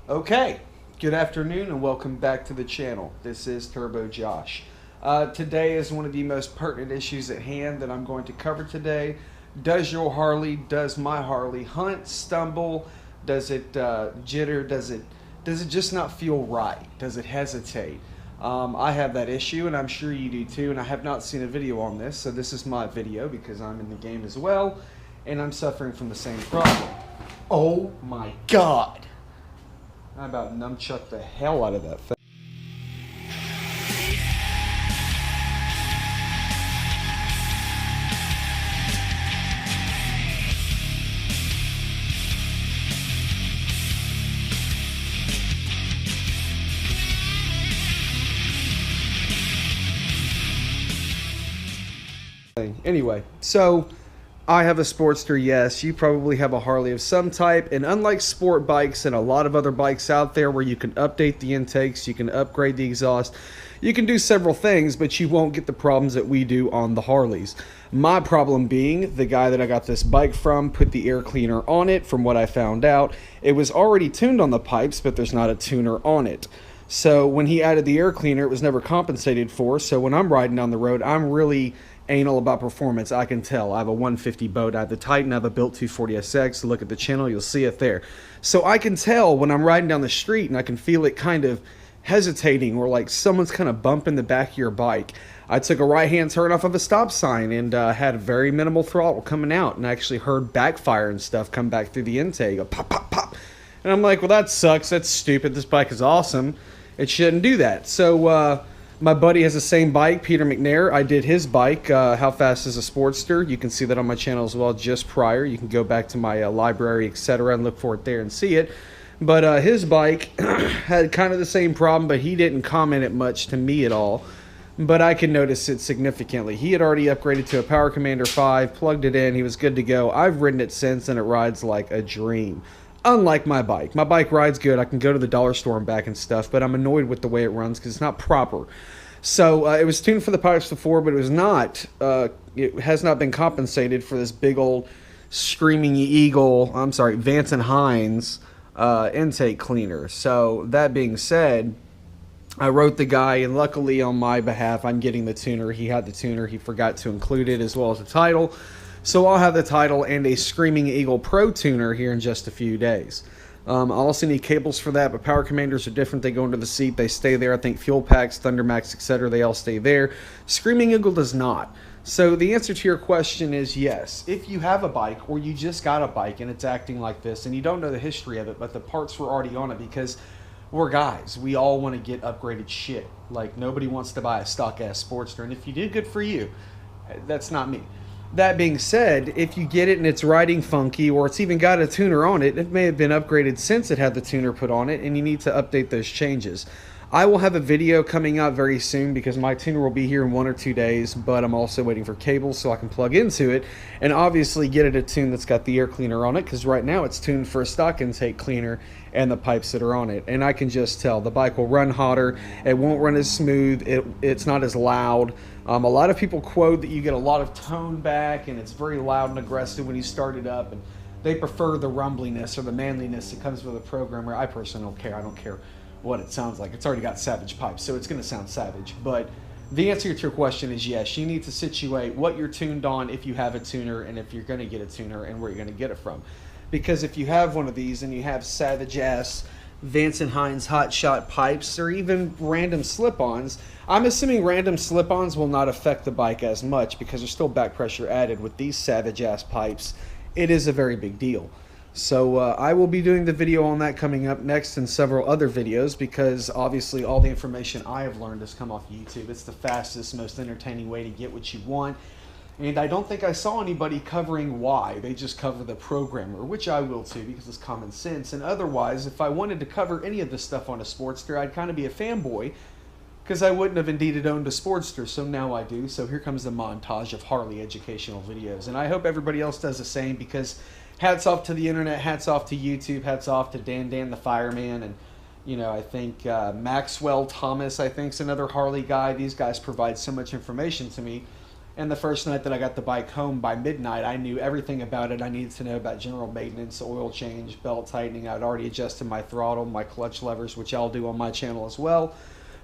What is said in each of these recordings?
Okay, good afternoon and welcome back to the channel. This is Turbo Josh. Today is one of the most pertinent issues at hand that I'm going to cover today. Does your Harley, does my Harley hunt, stumble? Does it jitter? Does it just not feel right? Does it hesitate? I have that issue and I'm sure you do too, and I have not seen a video on this, so this is my video because I'm in the game as well and I'm suffering from the same problem. Oh my god! I about nunchuck the hell out of that thing. Anyway, so I have a Sportster, yes. You probably have a Harley of some type, and unlike sport bikes and a lot of other bikes out there where you can update the intakes, you can upgrade the exhaust, you can do several things, but you won't get the problems that we do on the Harleys. My problem being, the guy that I got this bike from put the air cleaner on it. From what I found out, it was already tuned on the pipes, but there's not a tuner on it. So when he added the air cleaner, it was never compensated for. So when I'm riding down the road, I'm really anal about performance. I can tell. I have a 150 boat. I have the Titan. I have a built 240SX. Look at the channel. You'll see it there. So I can tell when I'm riding down the street and I can feel it kind of hesitating or like someone's kind of bumping the back of your bike. I took a right-hand turn off of a stop sign and had very minimal throttle coming out, and I actually heard backfire and stuff come back through the intake. Go pop, pop, pop. And I'm like, well, that sucks. That's stupid. This bike is awesome. It shouldn't do that. So my buddy has the same bike, Peter McNair. I did his bike, How Fast is a Sportster. You can see that on my channel as well just prior. You can go back to my library, etc., and look for it there and see it. But his bike had kind of the same problem, but he didn't comment it much to me at all. But I can notice it significantly. He had already upgraded to a Power Commander 5, plugged it in, he was good to go. I've ridden it since, and it rides like a dream. Unlike my bike. My bike rides good. I can go to the dollar store and back and stuff, but I'm annoyed with the way it runs because it's not proper. So it was tuned for the pipes before, but it was not. It has not been compensated for this big old Screaming Eagle, Vance and Hines intake cleaner. So that being said, I wrote the guy, and luckily on my behalf, I'm getting the tuner. He had the tuner. He forgot to include it as well as the title. So I'll have the title and a Screaming Eagle Pro tuner here in just a few days. I'll also need cables for that, but Power Commanders are different. They go into the seat. They stay there. I think Fuel Packs, Thundermax, etc., they all stay there. Screaming Eagle does not. So the answer to your question is yes. If you have a bike or you just got a bike and it's acting like this and you don't know the history of it, but the parts were already on it because we're guys. We all want to get upgraded shit. Like, nobody wants to buy a stock-ass Sportster. And if you did, good for you. That's not me. That being said, if you get it and it's riding funky or it's even got a tuner on it, it may have been upgraded since it had the tuner put on it, and you need to update those changes. I will have a video coming out very soon because my tuner will be here in 1 or 2 days, but I'm also waiting for cables so I can plug into it and obviously get it a tune that's got the air cleaner on it, because right now it's tuned for a stock intake cleaner and the pipes that are on it. And I can just tell the bike will run hotter, it won't run as smooth, it's not as loud. A lot of people quote that you get a lot of tone back and it's very loud and aggressive when you start it up, and they prefer the rumbliness or the manliness that comes with a programmer. I personally don't care. I don't care what it sounds like. It's already got savage pipes, so it's going to sound savage. But the answer to your question is yes. You need to situate what you're tuned on if you have a tuner, and if you're going to get a tuner, and where you're going to get it from. Because if you have one of these and you have savage ass Vance and Hines hot shot pipes or even random slip-ons, I'm assuming random slip-ons will not affect the bike as much because there's still back pressure added. With these savage ass pipes, it is a very big deal. So I will be doing the video on that coming up next, and several other videos, because obviously all the information I have learned has come off YouTube. It's the fastest, most entertaining way to get what you want. And I don't think I saw anybody covering why. They just cover the programmer, which I will too, because it's common sense. And otherwise, if I wanted to cover any of this stuff on a Sportster, I'd kind of be a fanboy, because I wouldn't have indeed owned a Sportster. So now I do. So here comes the montage of Harley educational videos. And I hope everybody else does the same, because hats off to the internet, hats off to YouTube, hats off to Dan the Fireman, and you know, I think Maxwell Thomas, I think, is another Harley guy. These guys provide so much information to me. And the first night that I got the bike home by midnight, I knew everything about it I needed to know about general maintenance, oil change, belt tightening. I'd already adjusted my throttle, my clutch levers, which I'll do on my channel as well.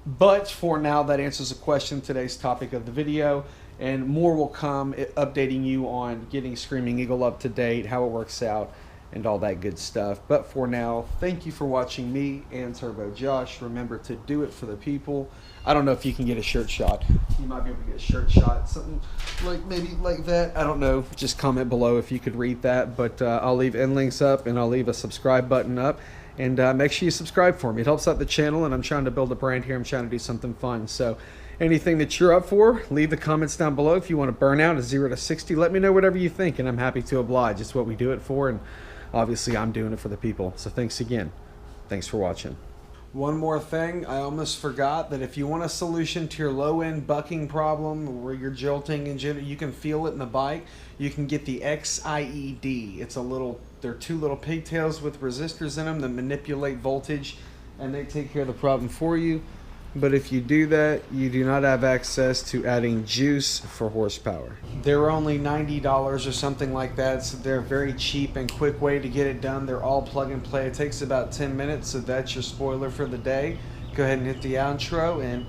But for now, that answers the question, today's topic of the video. And more will come, updating you on getting Screaming Eagle up to date, how it works out, and all that good stuff. But for now, thank you for watching me and Turbo Josh. Remember to do it for the people. I don't know if you can get a shirt shot. You might be able to get a shirt shot, something like maybe like that. I don't know. Just comment below if you could read that. But I'll leave end links up, and I'll leave a subscribe button up. And make sure you subscribe for me. It helps out the channel, and I'm trying to build a brand here. I'm trying to do something fun. So anything that you're up for, leave the comments down below. If you want to burn out a 0 to 60, let me know whatever you think, and I'm happy to oblige. It's what we do it for, and obviously I'm doing it for the people. So thanks again. Thanks for watching. One more thing, I almost forgot that if you want a solution to your low-end bucking problem where you're jolting and you can feel it in the bike, you can get the XIED. It's a little, they're two little pigtails with resistors in them that manipulate voltage, and they take care of the problem for you. But if you do that, you do not have access to adding juice for horsepower. They're only $90 or something like that, so they're a very cheap and quick way to get it done. They're all plug and play. It takes about 10 minutes, so that's your spoiler for the day. Go ahead and hit the outro and